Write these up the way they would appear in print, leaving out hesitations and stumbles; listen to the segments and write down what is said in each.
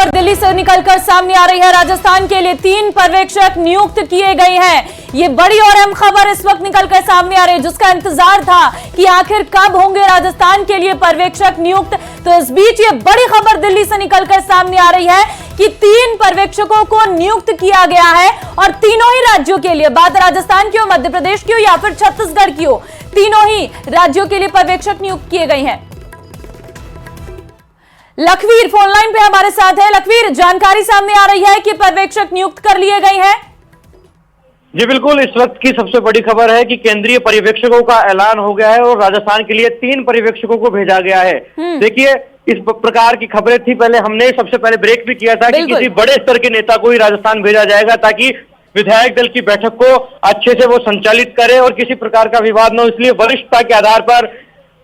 खबर दिल्ली से निकलकर सामने आ रही है। राजस्थान के लिए 3 पर्यवेक्षक नियुक्त किए गए हैं। ये बड़ी और अहम खबर इस वक्त निकलकर सामने आ रही है, जिसका इंतजार था कि आखिर कब होंगे राजस्थान के लिए पर्यवेक्षक नियुक्त। तो इस बीच ये बड़ी खबर दिल्ली से निकलकर सामने आ रही है कि 3 पर्यवेक्षकों को नियुक्त किया गया है और तीनों ही राज्यों के लिए, बात राजस्थान की हो, मध्य प्रदेश की हो या फिर छत्तीसगढ़ की हो, तीनों ही राज्यों के लिए पर्यवेक्षक नियुक्त किए गए हैं। लखवीर फोन लाइन पे हमारे साथ है। लखवीर, जानकारी सामने आ रही है कि पर्यवेक्षक नियुक्त कर लिए गए हैं। जी बिल्कुल, इस वक्त की सबसे बड़ी खबर है कि केंद्रीय पर्यवेक्षकों का ऐलान हो गया है और राजस्थान के लिए 3 पर्यवेक्षकों को भेजा गया है। देखिए, इस प्रकार की खबरें थी, पहले हमने सबसे पहले ब्रेक भी किया था कि किसी बड़े स्तर के नेता को ही राजस्थान भेजा जाएगा ताकि विधायक दल की बैठक को अच्छे से वो संचालित करे और किसी प्रकार का विवाद न हो। इसलिए वरिष्ठता के आधार पर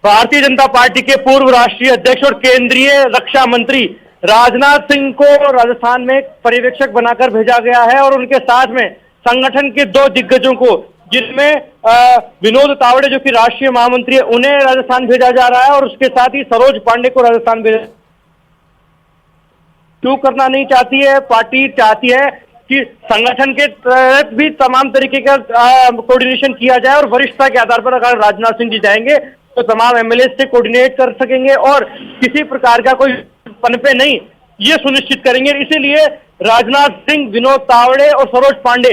भारतीय जनता पार्टी के पूर्व राष्ट्रीय अध्यक्ष और केंद्रीय रक्षा मंत्री राजनाथ सिंह को राजस्थान में पर्यवेक्षक बनाकर भेजा गया है और उनके साथ में संगठन के 2 दिग्गजों को, जिनमें विनोद तावड़े जो कि राष्ट्रीय महामंत्री है, उन्हें राजस्थान भेजा जा रहा है और उसके साथ ही सरोज पांडे को राजस्थान भेजा। क्यों करना नहीं चाहती है पार्टी? चाहती है कि संगठन के तहत भी तमाम तरीके का कोऑर्डिनेशन किया जाए और वरिष्ठता के आधार पर अगर राजनाथ सिंह जी जाएंगे तो तमाम एमएलए से कोऑर्डिनेट कर सकेंगे और किसी प्रकार का कोई पनपे नहीं, ये सुनिश्चित करेंगे। इसीलिए राजनाथ सिंह, विनोद तावड़े और सरोज पांडे,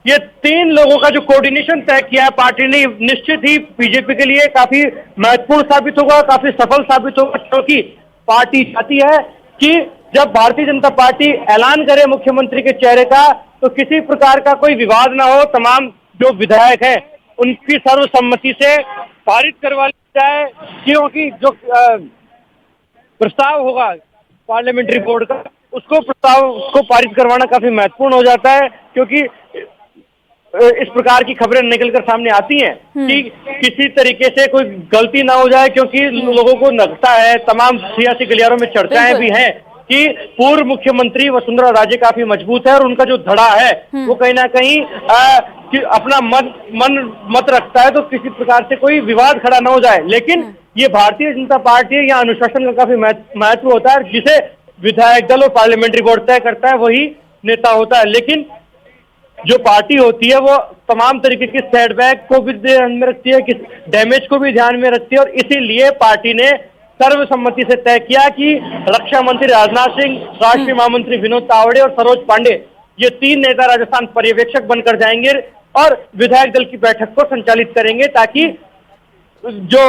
ये 3 लोगों का जो कोऑर्डिनेशन तय किया है पार्टी ने, निश्चित ही बीजेपी के लिए काफी महत्वपूर्ण साबित होगा, काफी सफल साबित होगा, क्योंकि पार्टी चाहती है कि जब भारतीय जनता पार्टी ऐलान करे मुख्यमंत्री के चेहरे का तो किसी प्रकार का कोई विवाद ना हो, तमाम जो विधायक हैं उनकी सर्वसम्मति से पारित करवा ली जाए, क्योंकि जो प्रस्ताव होगा पार्लियामेंट्री बोर्ड का, उसको पारित करवाना काफी महत्वपूर्ण हो जाता है। क्योंकि इस प्रकार की खबरें निकलकर सामने आती हैं कि किसी तरीके से कोई गलती ना हो जाए, क्योंकि लोगों को लगता है, तमाम सियासी गलियारों में चर्चाएं भी हैं कि पूर्व मुख्यमंत्री वसुंधरा राजे काफी मजबूत है और उनका जो धड़ा है वो कहीं ना कहीं कि अपना मत रखता है, तो किसी प्रकार से कोई विवाद खड़ा ना हो जाए। लेकिन ये भारतीय जनता पार्टी या अनुशासन का काफी महत्व होता है, जिसे विधायक दल और पार्लियामेंट्री बोर्ड तय करता है, वही नेता होता है। लेकिन जो पार्टी होती है वो तमाम तरीके की सेटबैक को भी ध्यान में रखती है, डैमेज को भी ध्यान में रखती है और इसीलिए पार्टी ने सर्वसम्मति से तय किया कि रक्षा मंत्री राजनाथ सिंह, राष्ट्रीय महामंत्री विनोद तावड़े और सरोज पांडे, ये 3 नेता राजस्थान पर्यवेक्षक बनकर जाएंगे और विधायक दल की बैठक को संचालित करेंगे ताकि जो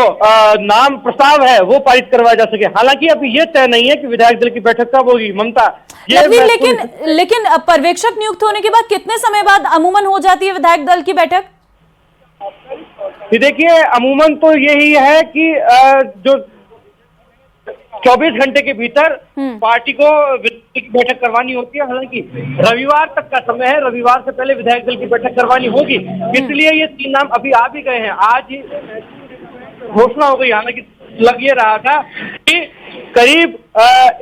नाम प्रस्ताव है वो पारित करवाया जा सके। हालांकि अभी ये तय नहीं है कि विधायक दल की बैठक कब होगी, ममता। लेकिन पर्यवेक्षक नियुक्त होने के बाद कितने समय बाद अमूमन हो जाती है विधायक दल की बैठक? देखिए, अमूमन तो यही है कि जो 24 घंटे के भीतर पार्टी को बैठक करवानी होती है। हालांकि रविवार तक का समय है, रविवार से पहले विधायक दल की बैठक करवानी होगी, इसलिए ये 3 नाम अभी आ भी गए हैं। आज ही घोषणा हो गई, हालांकि लग ये रहा था कि करीब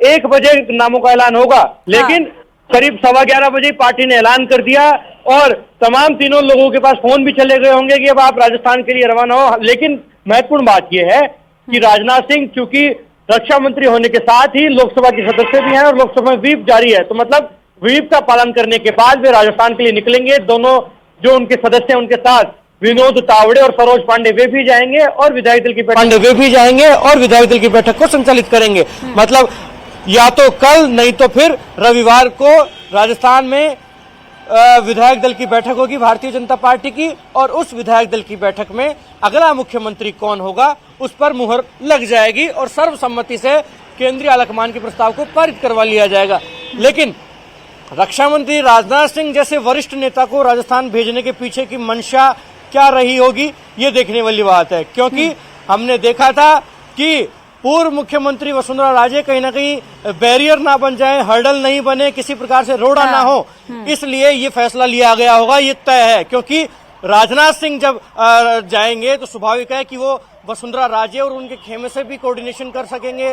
1 बजे नामों का ऐलान होगा, लेकिन करीब 11:15 बजे पार्टी ने ऐलान कर दिया और तमाम तीनों लोगों के पास फोन भी चले गए होंगे कि अब आप राजस्थान के लिए रवाना हो। लेकिन महत्वपूर्ण बात यह है कि राजनाथ सिंह चूंकि रक्षा मंत्री होने के साथ ही लोकसभा के सदस्य भी हैं और लोकसभा में व्हीप जारी है, तो मतलब व्हीप का पालन करने के बाद वे राजस्थान के लिए निकलेंगे। दोनों जो उनके सदस्य हैं उनके साथ विनोद तावड़े और सरोज पांडे वे भी जाएंगे और विधायक दल की बैठक को संचालित करेंगे। मतलब या तो कल, नहीं तो फिर रविवार को राजस्थान में विधायक दल की बैठक होगी भारतीय जनता पार्टी की और उस विधायक दल की बैठक में अगला मुख्यमंत्री कौन होगा उस पर मुहर लग जाएगी और सर्वसम्मति से केंद्रीय आलाकमान के प्रस्ताव को पारित करवा लिया जाएगा। लेकिन रक्षा मंत्री राजनाथ सिंह जैसे वरिष्ठ नेता को राजस्थान भेजने के पीछे की मंशा क्या रही होगी, ये देखने वाली बात है। क्योंकि हमने देखा था कि पूर्व मुख्यमंत्री वसुंधरा राजे कहीं ना कहीं बैरियर ना बन जाए, हर्डल नहीं बने, किसी प्रकार से रोड़ा ना हो, इसलिए ये फैसला लिया गया होगा, ये तय है। क्योंकि राजनाथ सिंह जब जाएंगे तो स्वाभाविक है कि वो वसुंधरा राजे और उनके खेमे से भी कोऑर्डिनेशन कर सकेंगे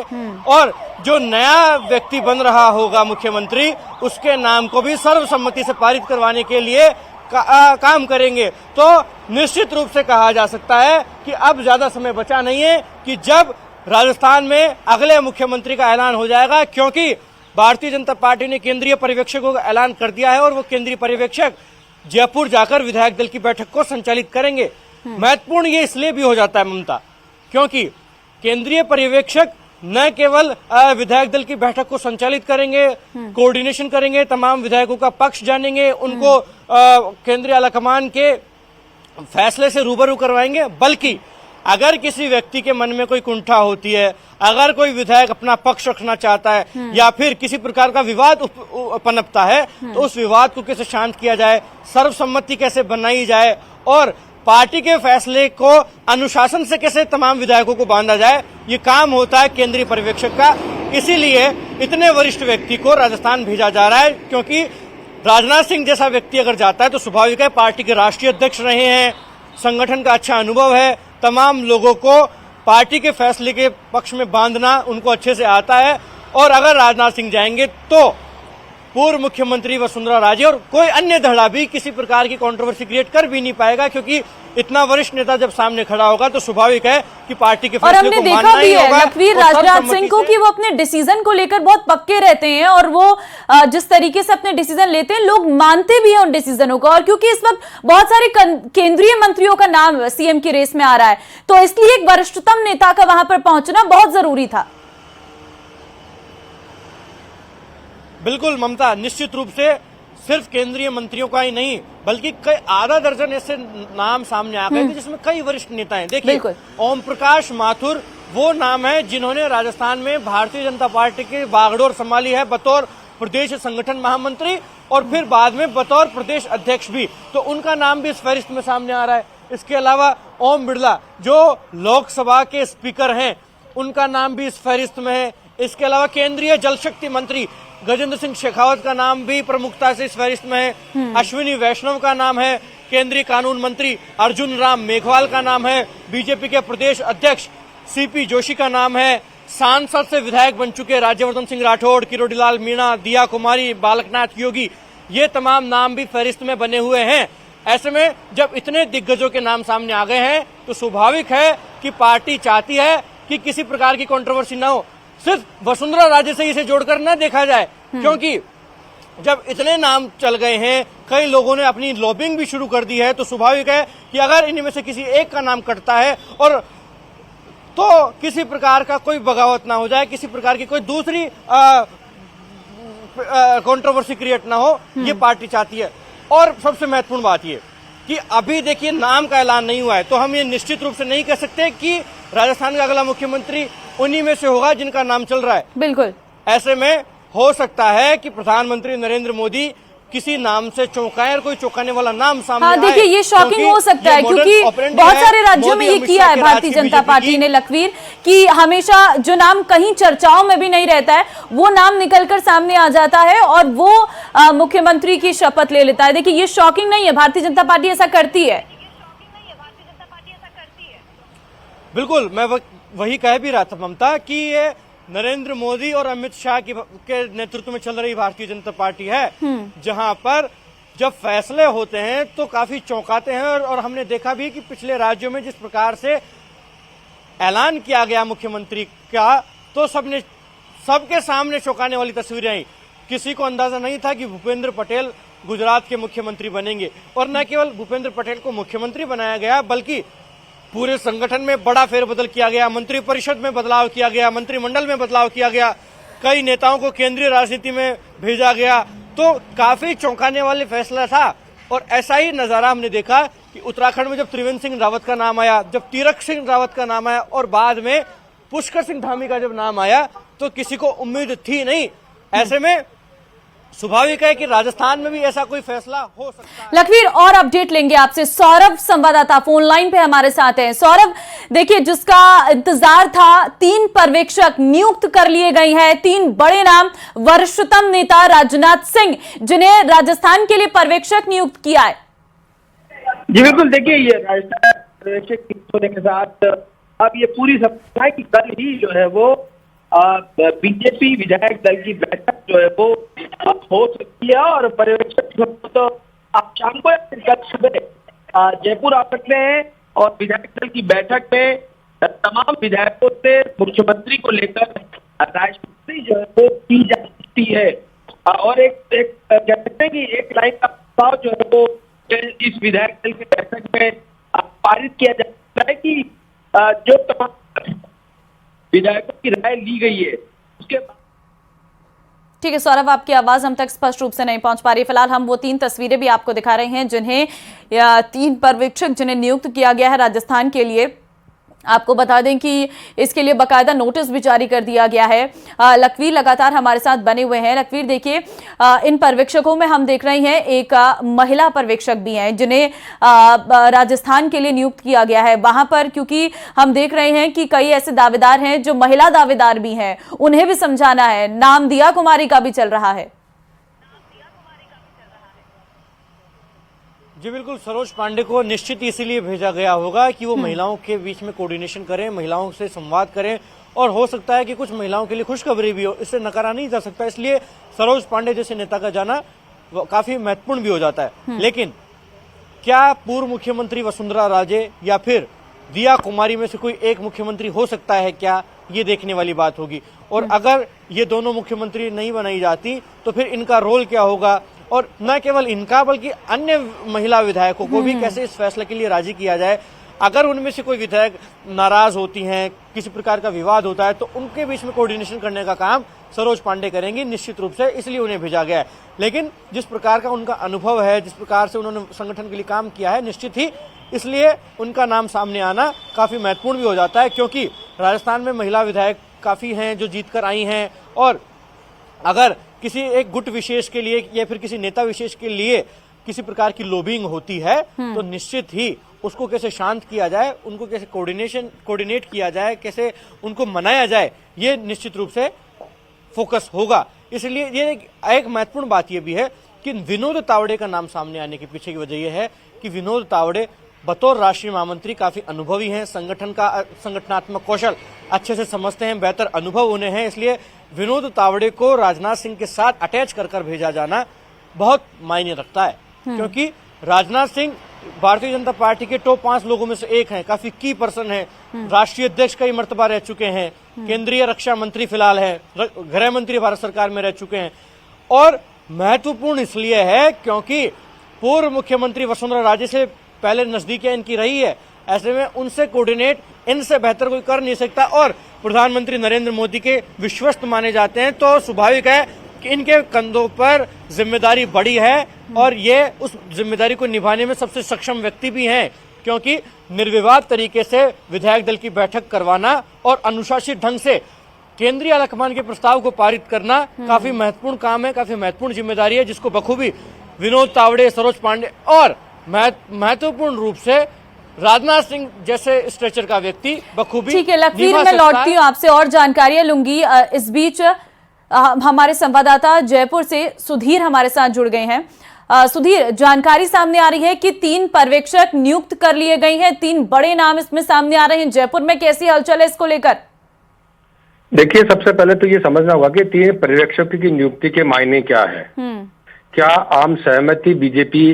और जो नया व्यक्ति बन रहा होगा मुख्यमंत्री, उसके नाम को भी सर्वसम्मति से पारित करवाने के लिए काम करेंगे। तो निश्चित रूप से कहा जा सकता है कि अब ज्यादा समय बचा नहीं है कि जब राजस्थान में अगले मुख्यमंत्री का ऐलान हो जाएगा, क्योंकि भारतीय जनता पार्टी ने केंद्रीय पर्यवेक्षकों का ऐलान कर दिया है और वो केंद्रीय पर्यवेक्षक जयपुर जाकर विधायक दल की बैठक को संचालित करेंगे। महत्वपूर्ण ये इसलिए भी हो जाता है ममता, क्योंकि केंद्रीय पर्यवेक्षक न केवल विधायक दल की बैठक को संचालित करेंगे, कोऑर्डिनेशन करेंगे, तमाम विधायकों का पक्ष जानेंगे, उनको केंद्रीय आलाकमान के फैसले से रूबरू करवाएंगे, बल्कि अगर किसी व्यक्ति के मन में कोई कुंठा होती है, अगर कोई विधायक अपना पक्ष रखना चाहता है या फिर किसी प्रकार का विवाद पनपता है, तो उस विवाद को कैसे शांत किया जाए, सर्वसम्मति कैसे बनाई जाए और पार्टी के फैसले को अनुशासन से कैसे तमाम विधायकों को बांधा जाए, ये काम होता है केंद्रीय पर्यवेक्षक का। इसीलिए इतने वरिष्ठ व्यक्ति को राजस्थान भेजा जा रहा है, क्योंकि राजनाथ सिंह जैसा व्यक्ति अगर जाता है तो स्वाभाविक है, पार्टी के राष्ट्रीय अध्यक्ष रहे हैं, संगठन का अच्छा अनुभव है, तमाम लोगों को पार्टी के फैसले के पक्ष में बांधना उनको अच्छे से आता है। और अगर राजनाथ सिंह जाएंगे तो पूर्व मुख्यमंत्री वसुंधरा राजे और कोई अन्य धड़ा भी किसी प्रकार की कंट्रोवर्सी क्रिएट कर भी नहीं पाएगा, क्योंकि इतना वरिष्ठ नेता जब सामने खड़ा होगा तो स्वाभाविक है कि पार्टी के फैसले को मानना ही होगा। लखवीर, राजनाथ सिंह को कि वो अपने डिसीजन को लेकर बहुत पक्के रहते हैं और वो जिस तरीके से अपने डिसीजन लेते हैं लोग मानते भी हैं उन डिसीजनों को। और क्योंकि इस वक्त बहुत सारे केंद्रीय मंत्रियों का नाम सीएम की रेस में आ रहा है, तो इसलिए एक वरिष्ठतम नेता का वहां पर पहुंचना बहुत जरूरी था। बिल्कुल ममता, निश्चित रूप से सिर्फ केंद्रीय मंत्रियों का ही नहीं बल्कि कई आधा दर्जन ऐसे नाम सामने आ गए थे जिसमें कई वरिष्ठ नेता हैं। देखिए, ओम प्रकाश माथुर वो नाम है जिन्होंने राजस्थान में भारतीय जनता पार्टी की बागडोर संभाली है बतौर प्रदेश संगठन महामंत्री और फिर बाद में बतौर प्रदेश अध्यक्ष भी, तो उनका नाम भी इस फहरिस्त में सामने आ रहा है। इसके अलावा ओम बिरला जो लोकसभा के स्पीकर हैं, उनका नाम भी इस फहरिस्त में है। इसके अलावा केंद्रीय जल शक्ति मंत्री गजेंद्र सिंह शेखावत का नाम भी प्रमुखता से इस फहरिस्त में है। अश्विनी वैष्णव का नाम है। केंद्रीय कानून मंत्री अर्जुन राम मेघवाल का नाम है। बीजेपी के प्रदेश अध्यक्ष सीपी जोशी का नाम है। सांसद से विधायक बन चुके राज्यवर्धन सिंह राठौड़, किरोड़ीलाल मीणा, दिया कुमारी, बालकनाथ योगी, ये तमाम नाम भी फहरिस्त में बने हुए हैं। ऐसे में जब इतने दिग्गजों के नाम सामने आ गए हैं तो स्वाभाविक है कि पार्टी चाहती है कि किसी प्रकार की कंट्रोवर्सी न हो। सिर्फ वसुंधरा राजे से इसे जोड़कर न देखा जाए, क्योंकि जब इतने नाम चल गए हैं, कई लोगों ने अपनी लॉबिंग भी शुरू कर दी है, तो स्वाभाविक है कि अगर इनमें से किसी एक का नाम कटता है और तो किसी प्रकार का कोई बगावत ना हो जाए, किसी प्रकार की कोई दूसरी कंट्रोवर्सी क्रिएट ना हो, ये पार्टी चाहती है। और सबसे महत्वपूर्ण बात ये कि अभी देखिए नाम का ऐलान नहीं हुआ है, तो हम ये निश्चित रूप से नहीं कह सकते कि राजस्थान का अगला मुख्यमंत्री उन्हीं में से होगा जिनका नाम चल रहा है। बिल्कुल, ऐसे में हो सकता है कि प्रधानमंत्री नरेंद्र मोदी किसी नाम से चौंकाए और कोई चौंकाने वाला नाम सामने आए। देखिए ये शॉकिंग हो सकता है, क्योंकि बहुत सारे राज्यों में ये किया है भारतीय जनता पार्टी ने लखवीर, कि हमेशा जो नाम कहीं चर्चाओं में भी नहीं रहता है वो नाम निकलकर सामने आ जाता है और वो मुख्यमंत्री की शपथ ले लेता है। देखिए ये शॉकिंग नहीं है, भारतीय जनता पार्टी ऐसा करती है। बिल्कुल, मैं वही कह भी रहा था ममता कि ये नरेंद्र मोदी और अमित शाह के नेतृत्व में चल रही भारतीय जनता पार्टी है, जहां पर जब फैसले होते हैं तो काफी चौंकाते हैं। और हमने देखा भी कि पिछले राज्यों में जिस प्रकार से ऐलान किया गया मुख्यमंत्री का, तो सबके सामने चौंकाने वाली तस्वीरें आई। किसी को अंदाजा नहीं था कि भूपेंद्र पटेल गुजरात के मुख्यमंत्री बनेंगे, और न केवल भूपेंद्र पटेल को मुख्यमंत्री बनाया गया बल्कि पूरे संगठन में बड़ा फेरबदल किया गया, मंत्री परिषद में बदलाव किया गया, मंत्रिमंडल में बदलाव किया गया, कई नेताओं को केंद्रीय राजनीति में भेजा गया। तो काफी चौंकाने वाले फैसला था। और ऐसा ही नजारा हमने देखा कि उत्तराखंड में जब त्रिवेंद्र सिंह रावत का नाम आया, जब तीरथ सिंह रावत का नाम आया और बाद में पुष्कर सिंह धामी का जब नाम आया, तो किसी को उम्मीद थी नहीं। ऐसे में स्वाभाविक है कि राजस्थान में भी ऐसा कोई फैसला हो सकता है। लखवीर, और अपडेट लेंगे आपसे। सौरभ संवाददाता फोन लाइन पे हमारे साथ हैं। सौरभ, देखिए जिसका इंतजार था, 3 पर्यवेक्षक नियुक्त कर लिए गए हैं, 3 बड़े नाम, वरिष्ठतम नेता राजनाथ सिंह जिन्हें राजस्थान के लिए पर्यवेक्षक नियुक्त किया है। जी बिल्कुल, देखिए ये राजस्थान पर्यवेक्षक होने के साथ अब ये पूरी सप्ताह की कल ही जो है वो बीजेपी विधायक दल की बैठक जो है वो हो सकती है और पर्यवेक्षक तो आप शाम को कल सुबह जयपुर आ सकते हैं। और विधायक दल की बैठक में तमाम विधायकों से मुख्यमंत्री को लेकर राजनीति जो है वो की जाती सकती है। और एक कहते हैं कि एक लाइन का प्रस्ताव जो है वो इस विधायक दल की बैठक में पारित किया जा सकता है कि जो तमाम विधायकों की राय ली गई है उसके। ठीक है सौरभ, आपकी आवाज हम तक स्पष्ट रूप से नहीं पहुंच पा रही। फिलहाल हम वो 3 तस्वीरें भी आपको दिखा रहे हैं जिन्हें 3 पर्यवेक्षक जिन्हें नियुक्त किया गया है राजस्थान के लिए। आपको बता दें कि इसके लिए बाकायदा नोटिस भी जारी कर दिया गया है। लखवीर लगातार हमारे साथ बने हुए हैं। लखवीर, देखिए इन पर्यवेक्षकों में हम देख रहे हैं एक महिला पर्यवेक्षक भी हैं जिन्हें राजस्थान के लिए नियुक्त किया गया है। वहां पर क्योंकि हम देख रहे हैं कि कई ऐसे दावेदार हैं जो महिला दावेदार भी हैं, उन्हें भी समझाना है। नाम दिया कुमारी का भी चल रहा है। जी बिल्कुल, सरोज पांडे को निश्चित इसीलिए भेजा गया होगा कि वो महिलाओं के बीच में कोऑर्डिनेशन करें, महिलाओं से संवाद करें, और हो सकता है कि कुछ महिलाओं के लिए खुशखबरी भी हो, इससे नकारा नहीं जा सकता। इसलिए सरोज पांडे जैसे नेता का जाना काफी महत्वपूर्ण भी हो जाता है। लेकिन क्या पूर्व मुख्यमंत्री वसुंधरा राजे या फिर दिया कुमारी में से कोई एक मुख्यमंत्री हो सकता है क्या, ये देखने वाली बात होगी। और अगर ये दोनों मुख्यमंत्री नहीं बनाई जाती तो फिर इनका रोल क्या होगा, और न केवल इनका बल्कि अन्य महिला विधायकों को भी कैसे इस फैसले के लिए राजी किया जाए। अगर उनमें से कोई विधायक नाराज होती हैं, किसी प्रकार का विवाद होता है, तो उनके बीच में कोऑर्डिनेशन करने का काम सरोज पांडे करेंगी निश्चित रूप से, इसलिए उन्हें भेजा गया है। लेकिन जिस प्रकार का उनका अनुभव है, जिस प्रकार से उन्होंने संगठन के लिए काम किया है, निश्चित ही इसलिए उनका नाम सामने आना काफी महत्वपूर्ण भी हो जाता है, क्योंकि राजस्थान में महिला विधायक काफी हैं जो जीतकर आई हैं। और अगर किसी एक गुट विशेष के लिए या फिर किसी नेता विशेष के लिए किसी प्रकार की लॉबिंग होती है तो निश्चित ही उसको कैसे शांत किया जाए, उनको कैसे कोऑर्डिनेट किया जाए, कैसे उनको मनाया जाए, ये निश्चित रूप से फोकस होगा। इसलिए ये एक महत्वपूर्ण बात ये भी है कि विनोद तावड़े का नाम सामने आने के पीछे की वजह यह है कि विनोद तावड़े बतौर राष्ट्रीय महामंत्री काफी अनुभवी हैं, संगठनात्मक कौशल अच्छे से समझते हैं, बेहतर अनुभव उन्हें है। इसलिए विनोद तावड़े को राजनाथ सिंह के साथ अटैच कर भेजा जाना बहुत मायने रखता है, क्योंकि राजनाथ सिंह भारतीय जनता पार्टी के टॉप 5 लोगों में से एक हैं, काफी की पर्सन है, राष्ट्रीय अध्यक्ष कई मर्तबा रह चुके हैं, केंद्रीय रक्षा मंत्री फिलहाल है, गृह मंत्री भारत सरकार में रह चुके हैं। और महत्वपूर्ण इसलिए है क्योंकि पूर्व मुख्यमंत्री वसुंधरा राजे से पहले नजदीकियां इनकी रही है, ऐसे में उनसे कोऑर्डिनेट इनसे बेहतर कोई कर नहीं सकता। और प्रधानमंत्री नरेंद्र मोदी के विश्वस्त माने जाते हैं, तो स्वाभाविक है कि इनके कंधों पर जिम्मेदारी बड़ी है और ये उस जिम्मेदारी को निभाने में सबसे सक्षम व्यक्ति भी हैं, क्योंकि निर्विवाद तरीके से विधायक दल की बैठक करवाना और अनुशासित ढंग से केंद्रीय आलाकमान के प्रस्ताव को पारित करना काफी महत्वपूर्ण काम है, काफी महत्वपूर्ण जिम्मेदारी है, जिसको बखूबी विनोद तावड़े, सरोज पांडे और महत्वपूर्ण रूप से राजनाथ सिंह जैसे स्ट्रेचर का व्यक्ति बखूबी। ठीक है लखवीर, मैं लौटती हूँ आपसे और जानकारियां लूंगी। इस बीच हमारे संवाददाता जयपुर से सुधीर हमारे साथ जुड़ गए हैं। सुधीर, जानकारी सामने आ रही है कि 3 पर्यवेक्षक नियुक्त कर लिए गए हैं, 3 बड़े नाम इसमें सामने आ रहे हैं। जयपुर में कैसी हलचल है इसको लेकर? देखिए, सबसे पहले तो ये समझना होगा कि 3 पर्यवेक्षकों की नियुक्ति के मायने क्या है। क्या आम सहमति बीजेपी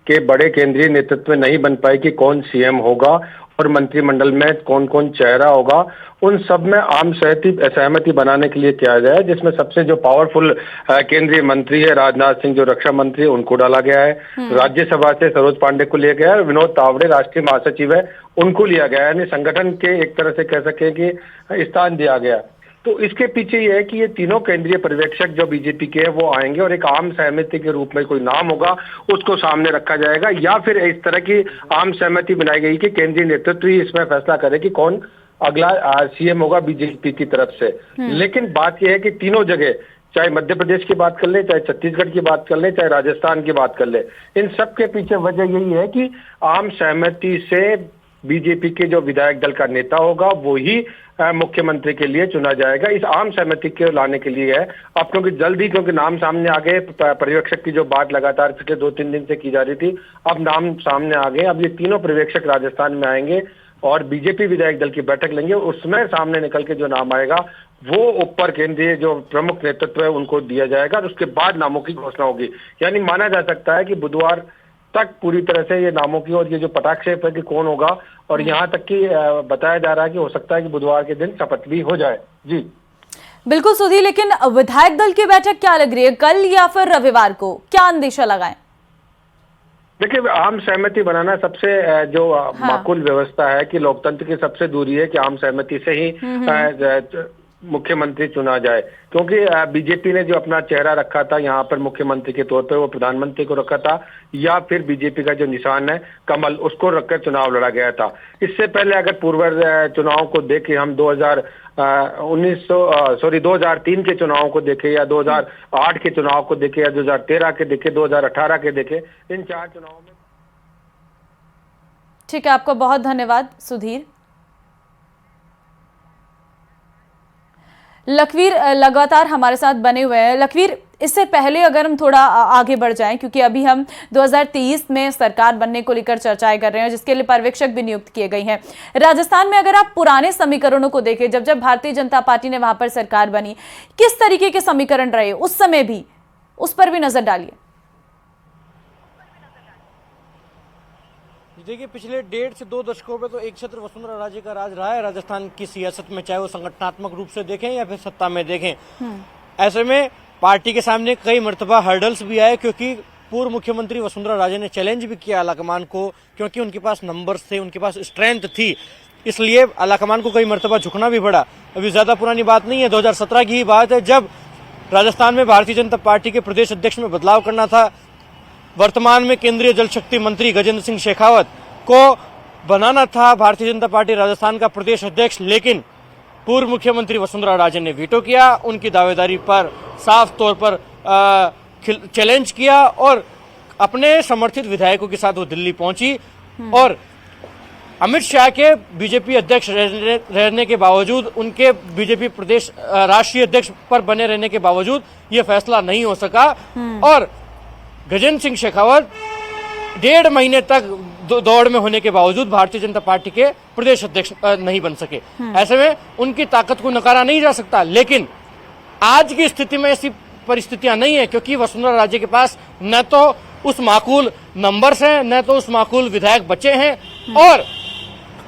के बड़े केंद्रीय नेतृत्व में नहीं बन पाई कि कौन सीएम होगा और मंत्रिमंडल में कौन कौन चेहरा होगा, उन सब में आम सहमति बनाने के लिए किया गया है, जिसमें सबसे जो पावरफुल केंद्रीय मंत्री है राजनाथ सिंह, जो रक्षा मंत्री है, उनको डाला गया है। राज्यसभा से सरोज पांडे को लिया गया है, विनोद तावड़े राष्ट्रीय महासचिव है, उनको लिया गया है, यानी संगठन के एक तरह से कह सके कि स्थान दिया गया। तो इसके पीछे ये है कि ये तीनों केंद्रीय पर्यवेक्षक जो बीजेपी के हैं वो आएंगे और एक आम सहमति के रूप में कोई नाम होगा उसको सामने रखा जाएगा, या फिर इस तरह की आम सहमति बनाई गई कि केंद्रीय नेतृत्व ही इसमें फैसला करे कि कौन अगला सीएम होगा बीजेपी की तरफ से। लेकिन बात यह है कि तीनों जगह, चाहे मध्य प्रदेश की बात कर ले, चाहे छत्तीसगढ़ की बात कर ले, चाहे राजस्थान की बात कर ले, इन सब के पीछे वजह यही है कि आम सहमति से बीजेपी के जो विधायक दल का नेता होगा वो ही मुख्यमंत्री के लिए चुना जाएगा। इस आम सहमति के लाने के लिए है। अब क्योंकि नाम सामने आ गए, पर्यवेक्षक की जो बात लगातार पिछले 2-3 दिन से की जा रही थी, अब नाम सामने आ गए। अब ये तीनों पर्यवेक्षक राजस्थान में आएंगे और बीजेपी विधायक दल की बैठक लेंगे, उसमें सामने निकल के जो नाम आएगा वो ऊपर केंद्रीय जो प्रमुख नेतृत्व है उनको दिया जाएगा और उसके बाद नामों की घोषणा होगी। यानी माना जा सकता है कि बुधवार तक पूरी तरह से ये नामों की और ये जो पटाक्षेप है कि कौन होगा, और यहाँ तक कि बताया जा रहा है कि हो सकता है कि बुधवार के दिन शपथ भी हो जाए। जी बिल्कुल सुधीर, लेकिन विधायक दल की बैठक क्या लग रही है, कल या फिर रविवार को, क्या अंदेशा लगाएं? देखिए, आम सहमति बनाना सबसे जो माकूल व्यवस्था है कि लोकतंत्र की सबसे दूरी है कि आम सहमति से ही मुख्यमंत्री चुना जाए, क्योंकि बीजेपी ने जो अपना चेहरा रखा था यहाँ पर मुख्यमंत्री के तौर पर, वो प्रधानमंत्री को रखा था, या फिर बीजेपी का जो निशान है कमल, उसको रखकर चुनाव लड़ा गया था। इससे पहले अगर पूर्व चुनाव को देखें हम 2003 के चुनाव को देखें, या 2008 के चुनाव को देखें, या 2013 के देखें, 2018 के देखें, इन 4 चुनावों में। ठीक है, आपका बहुत धन्यवाद सुधीर। लखवीर लगातार हमारे साथ बने हुए हैं। लखवीर, इससे पहले अगर हम थोड़ा आगे बढ़ जाएं, क्योंकि अभी हम 2023 में सरकार बनने को लेकर चर्चाएं कर रहे हैं, जिसके लिए पर्यवेक्षक भी नियुक्त किए गए हैं। राजस्थान में अगर आप पुराने समीकरणों को देखें, जब भारतीय जनता पार्टी ने वहां पर सरकार बनी, किस तरीके के समीकरण रहे उस समय भी, उस पर भी नजर डालिए। देखिए, पिछले 1.5 से 2 दशकों में तो एक छत्र वसुंधरा राजे का राज रहा है राजस्थान की सियासत में, चाहे वो संगठनात्मक रूप से देखें या फिर सत्ता में देखें। ऐसे में पार्टी के सामने कई मर्तबा हर्डल्स भी आए, क्योंकि पूर्व मुख्यमंत्री वसुंधरा राजे ने चैलेंज भी किया आलाकमान को, क्योंकि उनके पास नंबर्स थे, उनके पास स्ट्रेंथ थी, इसलिए आलाकमान को कई मर्तबा झुकना भी पड़ा। अभी ज्यादा पुरानी बात नहीं है, 2017 की ही बात है, जब राजस्थान में भारतीय जनता पार्टी के प्रदेश अध्यक्ष में बदलाव करना था। वर्तमान में केंद्रीय जल शक्ति मंत्री गजेंद्र सिंह शेखावत को बनाना था भारतीय जनता पार्टी राजस्थान का प्रदेश अध्यक्ष, लेकिन पूर्व मुख्यमंत्री वसुंधरा राजे ने वीटो किया, उनकी दावेदारी पर साफ तौर पर चैलेंज किया और अपने समर्थित विधायकों के साथ वो दिल्ली पहुंची। और अमित शाह के बीजेपी अध्यक्ष रहने के बावजूद, उनके बीजेपी प्रदेश राष्ट्रीय अध्यक्ष पर बने रहने के बावजूद ये फैसला नहीं हो सका और गजेंद्र सिंह शेखावत 1.5 महीने तक दौड़ में होने के बावजूद भारतीय जनता पार्टी के प्रदेश अध्यक्ष नहीं बन सके। ऐसे में उनकी ताकत को नकारा नहीं जा सकता, लेकिन आज की स्थिति में ऐसी परिस्थितियां नहीं है, क्योंकि वसुंधरा राजे के पास न तो उस माकूल नंबर्स हैं, न तो उस माकूल विधायक बचे हैं, और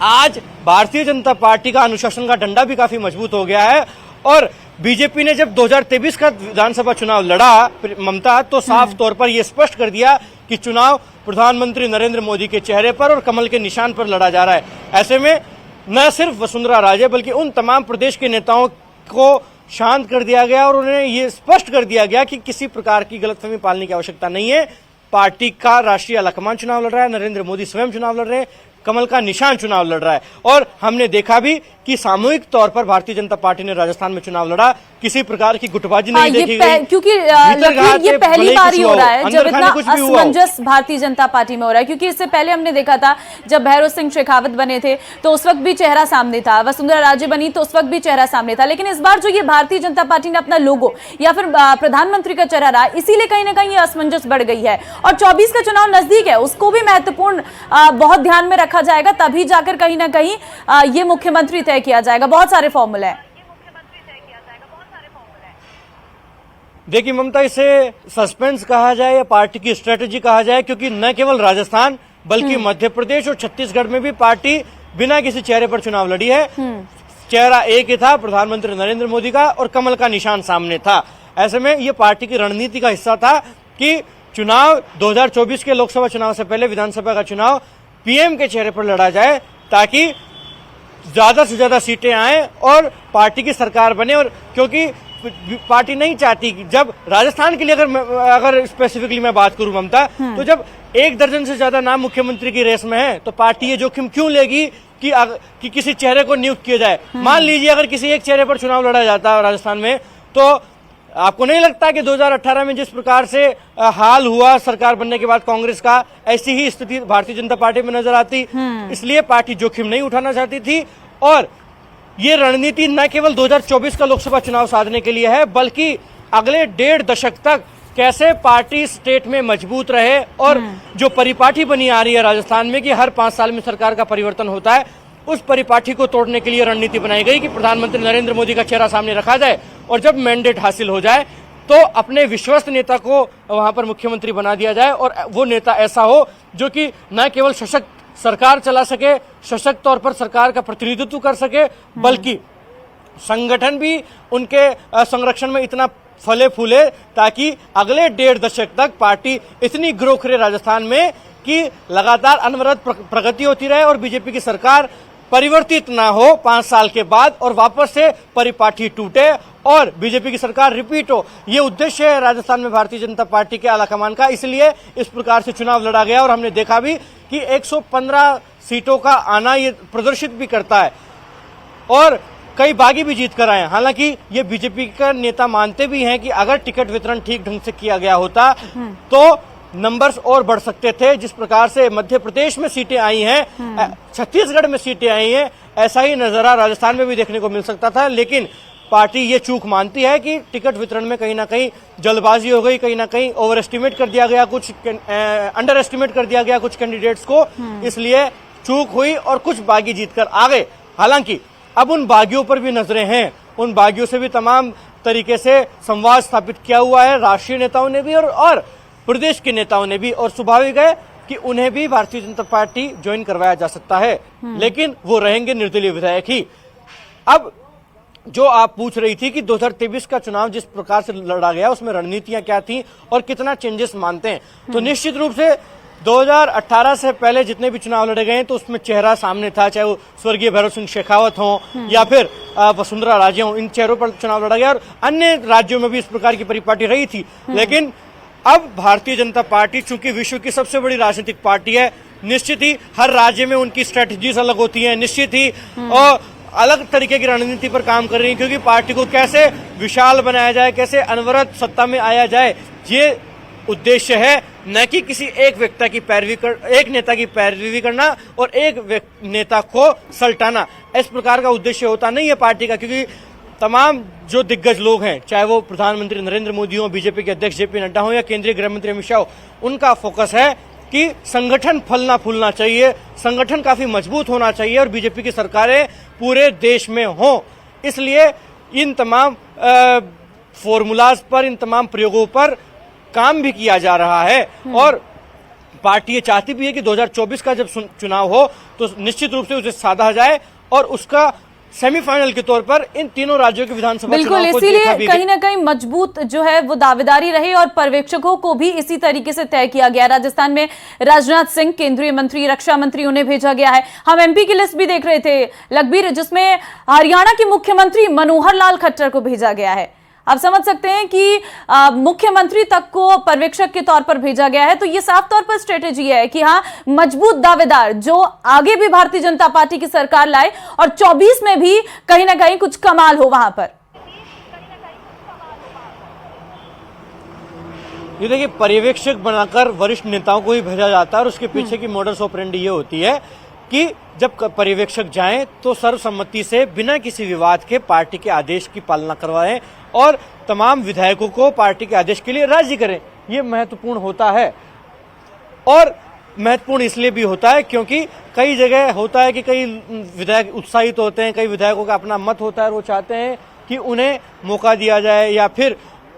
आज भारतीय जनता पार्टी का अनुशासन का डंडा भी काफी मजबूत हो गया है। और बीजेपी ने जब 2023 का विधानसभा चुनाव लड़ा ममता, तो साफ तौर पर यह स्पष्ट कर दिया कि चुनाव प्रधानमंत्री नरेंद्र मोदी के चेहरे पर और कमल के निशान पर लड़ा जा रहा है। ऐसे में न सिर्फ वसुंधरा राजे बल्कि उन तमाम प्रदेश के नेताओं को शांत कर दिया गया और उन्हें यह स्पष्ट कर दिया गया कि किसी प्रकार की गलतफहमी पालने की आवश्यकता नहीं है। पार्टी का राष्ट्रीय आलाकमान चुनाव लड़ रहा है, नरेंद्र मोदी स्वयं चुनाव लड़ रहे हैं, कमल का निशान चुनाव लड़ रहा है। और हमने देखा भी कि सामूहिक तौर पर भारतीय जनता पार्टी ने राजस्थान में चुनाव लड़ा, किसी प्रकार की गुटबाजी नहीं देखी गई, क्योंकि ये पहली बार ही हो रहा है जब इतना असमंजस भारतीय जनता पार्टी में हो रहा है। क्योंकि इससे पहले हमने देखा था जब भैरव सिंह शेखावत बने थे तो उस वक्त भी चेहरा सामने था, वसुंधरा राजे बनी तो उस वक्त भी चेहरा सामने था, लेकिन इस बार जो ये भारतीय जनता पार्टी ने अपना लोगो या फिर प्रधानमंत्री का चेहरा रहा, इसीलिए कहीं ना कहीं ये असमंजस बढ़ गई है। और 24 का चुनाव नजदीक है, उसको भी महत्वपूर्ण बहुत ध्यान में रखा जाएगा, तभी जाकर कहीं ना कहीं ये मुख्यमंत्री तय किया जाएगा। बहुत सारे फॉर्मूले हैं। देखिए ममता, इसे सस्पेंस कहा जाए या पार्टी की स्ट्रेटेजी कहा जाए, क्योंकि न केवल राजस्थान बल्कि मध्य प्रदेश और छत्तीसगढ़ में भी पार्टी बिना किसी चेहरे पर चुनाव लड़ी है। चेहरा एक ही था, प्रधानमंत्री नरेंद्र मोदी का, और कमल का निशान सामने था। ऐसे में यह पार्टी की रणनीति का हिस्सा था कि चुनाव 2024 के लोकसभा चुनाव से पहले विधानसभा का चुनाव पीएम के चेहरे पर लड़ा जाए, ताकि ज्यादा से ज्यादा सीटें आए और पार्टी की सरकार बने। और क्योंकि पार्टी नहीं चाहती कि जब राजस्थान के लिए अगर स्पेसिफिकली मैं बात करूं ममता, तो जब 1 दर्जन से ज्यादा नाम मुख्यमंत्री की रेस में है तो पार्टी ये जोखिम क्यों लेगी कि किसी चेहरे को नियुक्त किया जाए। मान लीजिए अगर किसी एक चेहरे पर चुनाव लड़ा जाता है राजस्थान में, तो आपको नहीं लगता कि 2018 में जिस प्रकार से हाल हुआ सरकार बनने के बाद कांग्रेस का, ऐसी ही स्थिति भारतीय जनता पार्टी में नजर आती। इसलिए पार्टी जोखिम नहीं उठाना चाहती थी और ये रणनीति न केवल 2024 का लोकसभा चुनाव साधने के लिए है, बल्कि अगले 1.5 दशक तक कैसे पार्टी स्टेट में मजबूत रहे। और जो परिपाटी बनी आ रही है राजस्थान में कि हर 5 साल में सरकार का परिवर्तन होता है, उस परिपाटी को तोड़ने के लिए रणनीति बनाई गई कि प्रधानमंत्री नरेंद्र मोदी का चेहरा सामने रखा जाए और जब मैंडेट हासिल हो जाए तो अपने विश्वस्त नेता को वहां पर मुख्यमंत्री बना दिया जाए। और वो नेता ऐसा हो जो कि न केवल सशक्त सरकार चला सके, सशक्त तौर पर सरकार का प्रतिनिधित्व कर सके, बल्कि संगठन भी उनके संरक्षण में इतना फले फूले ताकि अगले 1.5 दशक तक पार्टी इतनी ग्रो करे राजस्थान में कि लगातार अनवरत प्रगति होती रहे और बीजेपी की सरकार परिवर्तित ना हो 5 साल के बाद और वापस से परिपाटी टूटे और बीजेपी की सरकार रिपीट हो। ये उद्देश्य है राजस्थान में भारतीय जनता पार्टी के आलाकमान का, इसलिए इस प्रकार से चुनाव लड़ा गया और हमने देखा भी कि 115 सीटों का आना ये प्रदर्शित भी करता है और कई बागी भी जीत कर आए। हालांकि ये बीजेपी का नेता मानते भी हैं कि अगर टिकट वितरण ठीक ढंग से किया गया होता तो नंबर्स और बढ़ सकते थे। जिस प्रकार से मध्य प्रदेश में सीटें आई हैं, छत्तीसगढ़ में सीटें आई हैं, ऐसा ही नजारा राजस्थान में भी देखने को मिल सकता था। लेकिन पार्टी ये चूक मानती है कि टिकट वितरण में कहीं ना कहीं जल्दबाजी हो गई, कहीं ना कहीं ओवर एस्टिमेट कर दिया गया, कुछ अंडर एस्टिमेट कर दिया गया कुछ कैंडिडेट्स को, इसलिए चूक हुई और कुछ बागी जीतकर आ गए। हालांकि अब उन बागियों पर भी नजरें हैं, उन बागियों से भी तमाम तरीके से संवाद स्थापित किया हुआ है राष्ट्रीय नेताओं ने भी और प्रदेश के नेताओं ने भी, और स्वाभाविक है कि उन्हें भी भारतीय जनता पार्टी ज्वाइन करवाया जा सकता है, लेकिन वो रहेंगे निर्दलीय विधायक ही। अब जो आप पूछ रही थी कि 2023 का चुनाव जिस प्रकार से लड़ा गया उसमें रणनीतियां क्या थी और कितना चेंजेस मानते हैं, तो निश्चित रूप से 2018 से पहले जितने भी चुनाव लड़े गए तो उसमें चेहरा सामने था, चाहे वो स्वर्गीय भैरव सिंह शेखावत हो या फिर वसुंधरा राजे हो, इन चेहरों पर चुनाव लड़ा गया और अन्य राज्यों में भी इस प्रकार की परिपाटी रही थी। लेकिन अब भारतीय जनता पार्टी चूंकि विश्व की सबसे बड़ी राजनीतिक पार्टी है, निश्चित ही हर राज्य में उनकी स्ट्रेटजीज अलग होती हैं, निश्चित ही और अलग तरीके की रणनीति पर काम कर रही है, क्योंकि पार्टी को कैसे विशाल बनाया जाए, कैसे अनवरत सत्ता में आया जाए, ये उद्देश्य है, न कि किसी एक व्यक्ति की एक नेता की पैरवी करना और एक नेता को सल्टाना। इस प्रकार का उद्देश्य होता नहीं है पार्टी का, क्योंकि तमाम जो दिग्गज लोग हैं, चाहे वो प्रधानमंत्री नरेंद्र मोदी हो, बीजेपी के अध्यक्ष जेपी नड्डा हो या केंद्रीय गृह मंत्री अमित शाह हो, उनका फोकस है कि संगठन फलना फूलना चाहिए, संगठन काफी मजबूत होना चाहिए और बीजेपी की सरकारें पूरे देश में हों। इसलिए इन तमाम फॉर्मूलाज पर, इन तमाम प्रयोगों पर काम भी किया जा रहा है और पार्टी ये चाहती भी है कि 2024 का जब चुनाव हो तो निश्चित रूप से उसे साधा जाए और उसका सेमीफाइनल के तौर पर इन तीनों राज्यों के विधानसभा चुनाव को देखा भी कहीं ना कहीं मजबूत जो है वो दावेदारी रही और पर्यवेक्षकों को भी इसी तरीके से तय किया गया। राजस्थान में राजनाथ सिंह केंद्रीय मंत्री, रक्षा मंत्री, उन्हें भेजा गया है। हम एमपी की लिस्ट भी देख रहे थे लखबीर, जिसमें हरियाणा के मुख्यमंत्री मनोहर लाल खट्टर को भेजा गया है। आप समझ सकते हैं कि मुख्यमंत्री तक को पर्यवेक्षक के तौर पर भेजा गया है, तो ये साफ तौर पर स्ट्रेटेजी है कि हाँ, मजबूत दावेदार जो आगे भी भारतीय जनता पार्टी की सरकार लाए और 24 में भी कहीं ना कहीं कुछ कमाल हो वहां पर। ये देखिए, पर्यवेक्षक बनाकर वरिष्ठ नेताओं को ही भेजा जाता है और उसके पीछे की मॉडस ऑपरेंडी ये होती है कि जब पर्यवेक्षक जाएं तो सर्वसम्मति से बिना किसी विवाद के पार्टी के आदेश की पालना करवाएं और तमाम विधायकों को पार्टी के आदेश के लिए राजी करें। ये महत्वपूर्ण होता है और महत्वपूर्ण इसलिए भी होता है क्योंकि कई जगह होता है कि कई विधायक उत्साहित होते हैं, कई विधायकों का अपना मत होता है और वो चाहते हैं कि उन्हें मौका दिया जाए या फिर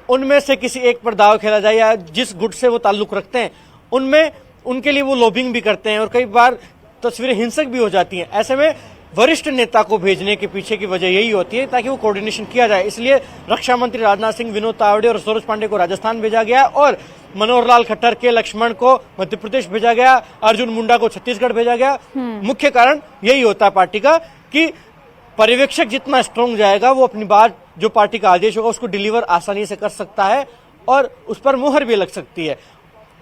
उनमें से किसी एक पर दाव खेला जाए या जिस गुट से वो ताल्लुक रखते हैं उनमें उनके लिए वो लॉबिंग भी करते हैं और कई बार तस्वीरें हिंसक भी हो जाती हैं। ऐसे में वरिष्ठ नेता को भेजने के पीछे की वजह यही होती है ताकि वो कोऑर्डिनेशन किया जाए। इसलिए रक्षा मंत्री राजनाथ सिंह, विनोद तावड़े और सरोज पांडे को राजस्थान भेजा गया और मनोहर लाल खट्टर के लक्ष्मण को मध्य प्रदेश भेजा गया, अर्जुन मुंडा को छत्तीसगढ़ भेजा गया। मुख्य कारण यही होता है पार्टी का कि पर्यवेक्षक जितना स्ट्रांग जाएगा वो अपनी बात, जो पार्टी का आदेश होगा, उसको डिलीवर आसानी से कर सकता है और उस पर मुहर भी लग सकती है।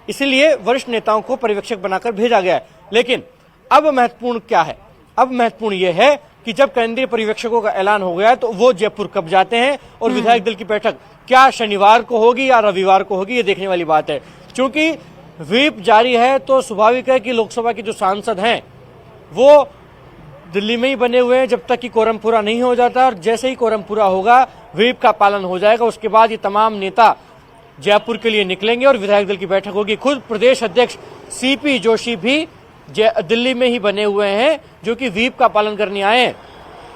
इसीलिए वरिष्ठ नेताओं को पर्यवेक्षक बनाकर भेजा गया है। लेकिन अब महत्वपूर्ण क्या है? अब महत्वपूर्ण यह है कि जब केंद्रीय पर्यवेक्षकों का ऐलान हो गया है तो वो जयपुर कब जाते हैं और विधायक दल की बैठक क्या शनिवार को होगी या रविवार को होगी, ये देखने वाली बात है। क्योंकि व्हिप जारी है तो स्वाभाविक है कि लोकसभा के जो सांसद हैं वो दिल्ली में ही बने हुए हैं जब तक कि कोरम पूरा नहीं हो जाता, और जैसे ही कोरम पूरा होगा व्हिप का पालन हो जाएगा, उसके बाद ये तमाम नेता जयपुर के लिए निकलेंगे और विधायक दल की बैठक होगी। खुद प्रदेश अध्यक्ष सीपी जोशी भी दिल्ली में ही बने हुए हैं जो कि व्हिप का पालन करने आए हैं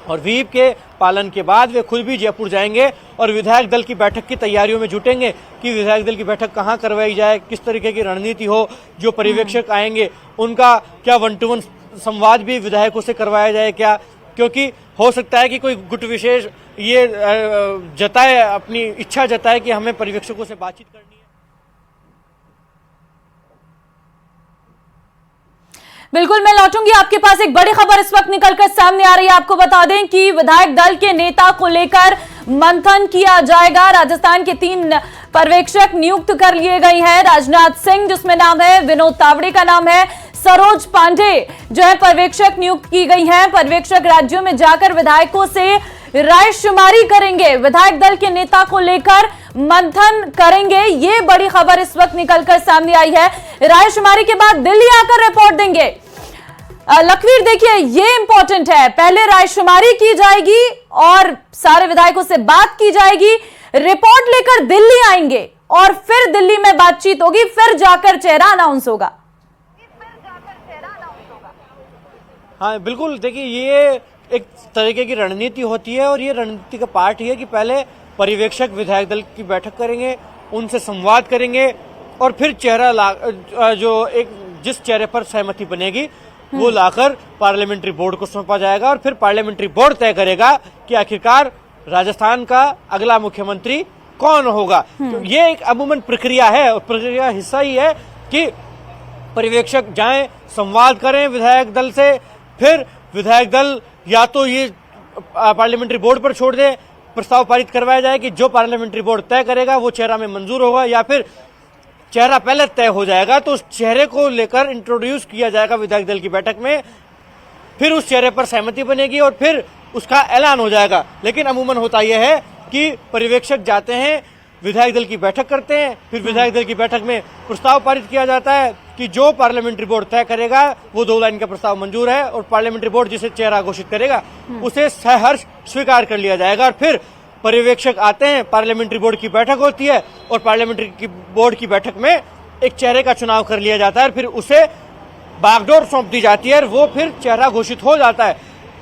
और व्हिप के पालन के बाद वे खुद भी जयपुर जाएंगे और विधायक दल की बैठक की तैयारियों में जुटेंगे कि विधायक दल की बैठक कहां करवाई जाए, किस तरीके की रणनीति हो, जो पर्यवेक्षक आएंगे उनका क्या 1-to-1 संवाद भी विधायकों से करवाया जाए क्या, क्योंकि हो सकता है कि कोई गुट विशेष ये जताए, अपनी इच्छा जताए कि हमें पर्यवेक्षकों से बातचीत करनी है। बिल्कुल, मैं लौटूंगी आपके पास। एक बड़ी खबर इस वक्त निकलकर सामने आ रही है। आपको बता दें कि विधायक दल के नेता को लेकर मंथन किया जाएगा। राजस्थान के 3 पर्यवेक्षक नियुक्त कर लिए गए हैं। राजनाथ सिंह जिसमें नाम है, विनोद तावड़े का नाम है, सरोज पांडे जो है पर्यवेक्षक नियुक्त की गई हैं। पर्यवेक्षक राज्यों में जाकर विधायकों से रायशुमारी करेंगे, विधायक दल के नेता को लेकर मंथन करेंगे। ये बड़ी खबर इस वक्त निकलकर सामने आई है। रायशुमारी के बाद दिल्ली आकर रिपोर्ट देंगे। लखवीर देखिए, ये इंपॉर्टेंट है। पहले रायशुमारी की जाएगी और सारे विधायकों से बात की जाएगी, रिपोर्ट लेकर दिल्ली आएंगे और फिर दिल्ली में बातचीत होगी, फिर जाकर चेहरा अनाउंस होगा। हाँ बिल्कुल, देखिए ये एक तरीके की रणनीति होती है और ये रणनीति का पार्ट ही है कि पहले पर्यवेक्षक विधायक दल की बैठक करेंगे, उनसे संवाद करेंगे और फिर चेहरा जो एक जिस चेहरे पर सहमति बनेगी वो लाकर पार्लियामेंट्री बोर्ड को सौंपा जाएगा और फिर पार्लियामेंट्री बोर्ड तय करेगा कि आखिरकार राजस्थान का अगला मुख्यमंत्री कौन होगा। तो ये एक अमूमन प्रक्रिया है और प्रक्रिया हिस्सा ही है कि पर्यवेक्षक जाएं, संवाद करें विधायक दल से, फिर विधायक दल या तो ये पार्लियामेंट्री बोर्ड पर छोड़ दे, प्रस्ताव पारित करवाया जाए कि जो पार्लियामेंट्री बोर्ड तय करेगा वो चेहरा में मंजूर होगा, या फिर चेहरा पहले तय हो जाएगा तो उस चेहरे को लेकर इंट्रोड्यूस किया जाएगा विधायक दल की बैठक में, फिर उस चेहरे पर सहमति बनेगी और फिर उसका ऐलान हो जाएगा। लेकिन अमूमन होता यह है कि पर्यवेक्षक जाते हैं, विधायक दल की बैठक करते हैं, फिर विधायक दल की बैठक में प्रस्ताव पारित किया जाता है कि जो पार्लियामेंट्री बोर्ड तय करेगा वो 2 लाइन का प्रस्ताव मंजूर है और पार्लियामेंट्री बोर्ड जिसे चेहरा घोषित करेगा उसे सहर्ष स्वीकार कर लिया जाएगा। और फिर पर्यवेक्षक आते हैं, पार्लियामेंट्री बोर्ड की बैठक होती है और पार्लियामेंट्री बोर्ड की बैठक में एक चेहरे का चुनाव कर लिया जाता है, फिर उसे बागडोर सौंप दी जाती है और वो फिर चेहरा घोषित हो जाता है।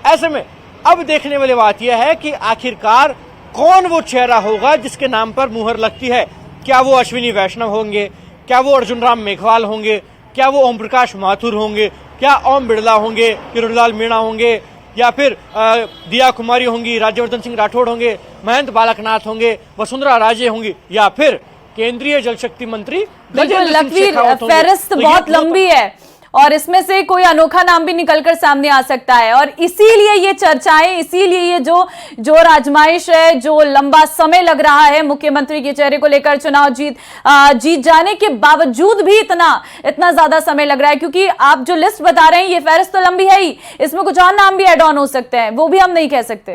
ऐसे में अब देखने वाली बात यह है कि आखिरकार कौन वो चेहरा होगा जिसके नाम पर मुहर लगती है। क्या वो अश्विनी वैष्णव होंगे, क्या वो अर्जुन राम मेघवाल होंगे, क्या वो ओम प्रकाश माथुर होंगे, क्या ओम बिड़ला होंगे, किरोड़ीलाल मीणा होंगे, या फिर दिया कुमारी होंगी, राज्यवर्धन सिंह राठौड़ होंगे, महेंद्र बालकनाथ होंगे, वसुंधरा राजे होंगी, या फिर केंद्रीय जल शक्ति मंत्री गजेंद्र सिंह शेखावत होंगे। फहरिस्त बहुत लंबी है और इसमें से कोई अनोखा नाम भी निकलकर सामने आ सकता है और इसीलिए ये चर्चाएं, इसीलिए ये जो राजमाइश है, जो लंबा समय लग रहा है मुख्यमंत्री के चेहरे को लेकर, चुनाव जीत जाने के बावजूद भी इतना ज्यादा समय लग रहा है, क्योंकि आप जो लिस्ट बता रहे हैं ये फहरिस्त तो लंबी है ही, इसमें कुछ और नाम भी एड ऑन हो सकते हैं, वो भी हम नहीं कह सकते।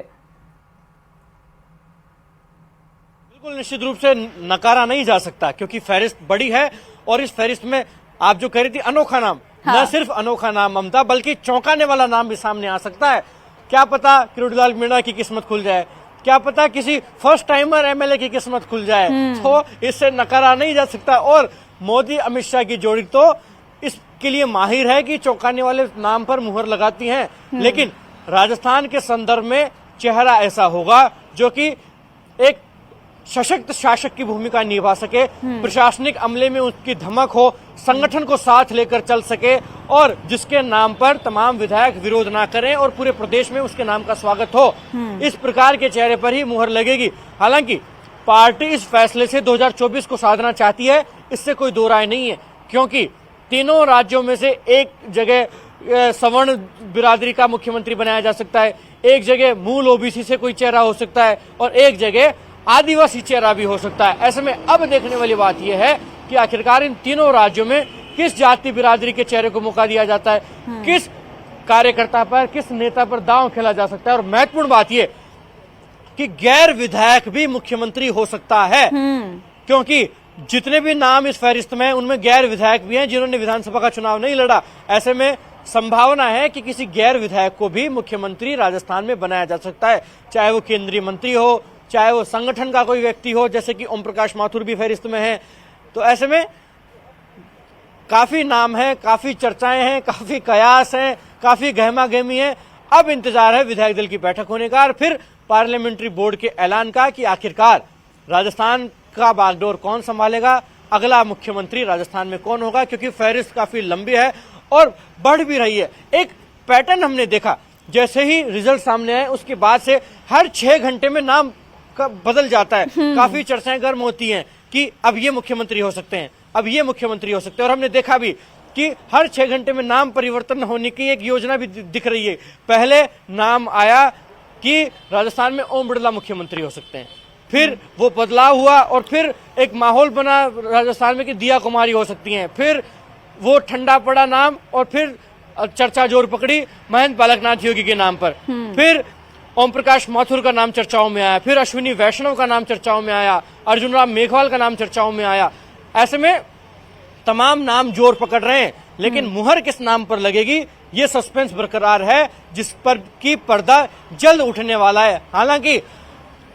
बिल्कुल निश्चित रूप से नकारा नहीं जा सकता क्योंकि फहरिस्त बड़ी है और इस फहरिस्त में आप जो कह रही थी अनोखा नाम, हाँ। न सिर्फ अनोखा नाम ममता, बल्कि चौंकाने वाला नाम भी सामने आ सकता है। क्या पता किरोड़ीलाल मीणा की किस्मत खुल जाए, क्या पता किसी फर्स्ट टाइमर एमएलए की किस्मत खुल जाए, तो इससे नकारा नहीं जा सकता। और मोदी अमित शाह की जोड़ी तो इसके लिए माहिर है कि चौंकाने वाले नाम पर मुहर लगाती हैं। लेकिन राजस्थान के संदर्भ में चेहरा ऐसा होगा जो कि एक सशक्त शासक की भूमिका निभा सके, प्रशासनिक अमले में उसकी धमक हो, संगठन को साथ लेकर चल सके और जिसके नाम पर तमाम विधायक विरोध ना करें और पूरे प्रदेश में उसके नाम का स्वागत हो। इस प्रकार के चेहरे पर ही मुहर लगेगी। हालांकि पार्टी इस फैसले से 2024 को साधना चाहती है, इससे कोई दो राय नहीं है, क्योंकि तीनों राज्यों में से एक जगह सवर्ण बिरादरी का मुख्यमंत्री बनाया जा सकता है, एक जगह मूल ओबीसी से कोई चेहरा हो सकता है और एक जगह आदिवासी चेहरा भी हो सकता है। ऐसे में अब देखने वाली बात यह है कि आखिरकार इन तीनों राज्यों में किस जाति बिरादरी के चेहरे को मौका दिया जाता है, किस कार्यकर्ता पर, किस नेता पर दांव खेला जा सकता है। और महत्वपूर्ण बात यह कि गैर विधायक भी मुख्यमंत्री हो सकता है, क्योंकि जितने भी नाम इस फहरिस्त में उनमें गैर विधायक भी हैं जिन्होंने विधानसभा का चुनाव नहीं लड़ा। ऐसे में संभावना है कि किसी गैर विधायक को भी मुख्यमंत्री राजस्थान में बनाया जा सकता है, चाहे वो केंद्रीय मंत्री हो, चाहे वो संगठन का कोई व्यक्ति हो, जैसे कि ओम प्रकाश माथुर भी फहरिस्त में है। तो ऐसे में काफी नाम है, काफी चर्चाएं हैं, काफी कयास हैं, काफी गहमा गहमी है। अब इंतजार है विधायक दल की बैठक होने का और फिर पार्लियामेंट्री बोर्ड के ऐलान का कि आखिरकार राजस्थान का बागडोर कौन संभालेगा, अगला मुख्यमंत्री राजस्थान में कौन होगा, क्योंकि फहरिस्त काफी लंबी है और बढ़ भी रही है। एक पैटर्न हमने देखा जैसे ही रिजल्ट सामने आए उसके बाद से हर 6 घंटे में नाम का बदल जाता है। काफी चर्चाएं गर्म होती हैं कि अब ये मुख्यमंत्री हो सकते हैं, अब ये मुख्यमंत्री हो सकते हैं, और हमने देखा भी कि हर 6 घंटे में नाम परिवर्तन होने की एक योजना भी दिख रही है। पहले नाम आया कि राजस्थान में ओम बिड़ला मुख्यमंत्री हो सकते हैं, फिर वो बदलाव हुआ और फिर एक माहौल बना राजस्थान में कि दिया कुमारी हो सकती हैं, फिर वो ठंडा पड़ा नाम और फिर चर्चा जोर पकड़ी महेंद्र बालकनाथ योगी के नाम पर, फिर ओम प्रकाश माथुर का नाम चर्चाओं में आया, फिर अश्विनी वैष्णव का नाम चर्चाओं में आया, अर्जुन राम मेघवाल का नाम चर्चाओं में आया। ऐसे में तमाम नाम जोर पकड़ रहे हैं, लेकिन मुहर किस नाम पर लगेगी ये सस्पेंस बरकरार है, जिस पर की पर्दा जल्द उठने वाला है। हालांकि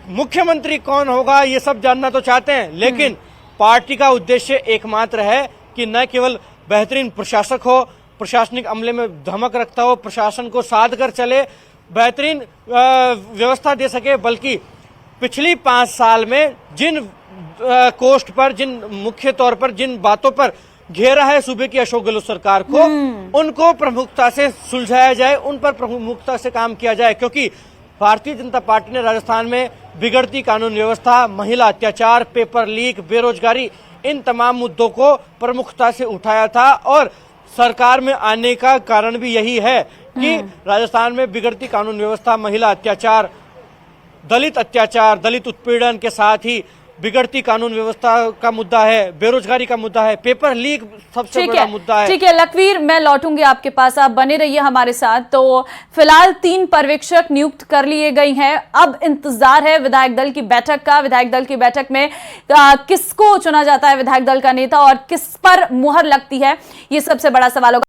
मुख्यमंत्री कौन होगा ये सब जानना तो चाहते हैं, लेकिन पार्टी का उद्देश्य एकमात्र है कि न केवल बेहतरीन प्रशासक हो, प्रशासनिक अमले में धमक रखता हो, प्रशासन को साध कर चले, बेहतरीन व्यवस्था दे सके, बल्कि पिछली 5 साल में जिन कोस्ट पर, जिन मुख्य तौर पर जिन बातों पर घेरा है सूबे की अशोक गहलोत सरकार को, उनको प्रमुखता से सुलझाया जाए, उन पर प्रमुखता से काम किया जाए। क्योंकि भारतीय जनता पार्टी ने राजस्थान में बिगड़ती कानून व्यवस्था, महिला अत्याचार, पेपर लीक, बेरोजगारी, इन तमाम मुद्दों को प्रमुखता से उठाया था, और सरकार में आने का कारण भी यही है कि राजस्थान में बिगड़ती कानून व्यवस्था, महिला अत्याचार, दलित उत्पीड़न के साथ ही बिगड़ती कानून व्यवस्था का मुद्दा है, बेरोजगारी का मुद्दा है, पेपर लीक सबसे बड़ा मुद्दा है। ठीक है लखवीर, मैं लौटूंगी आपके पास, आप बने रहिए हमारे साथ। तो फिलहाल 3 पर्यवेक्षक नियुक्त कर लिए गए हैं, अब इंतजार है विधायक दल की बैठक का। विधायक दल की बैठक में किसको चुना जाता है विधायक दल का नेता और किस पर मुहर लगती है, ये सबसे बड़ा सवाल होगा।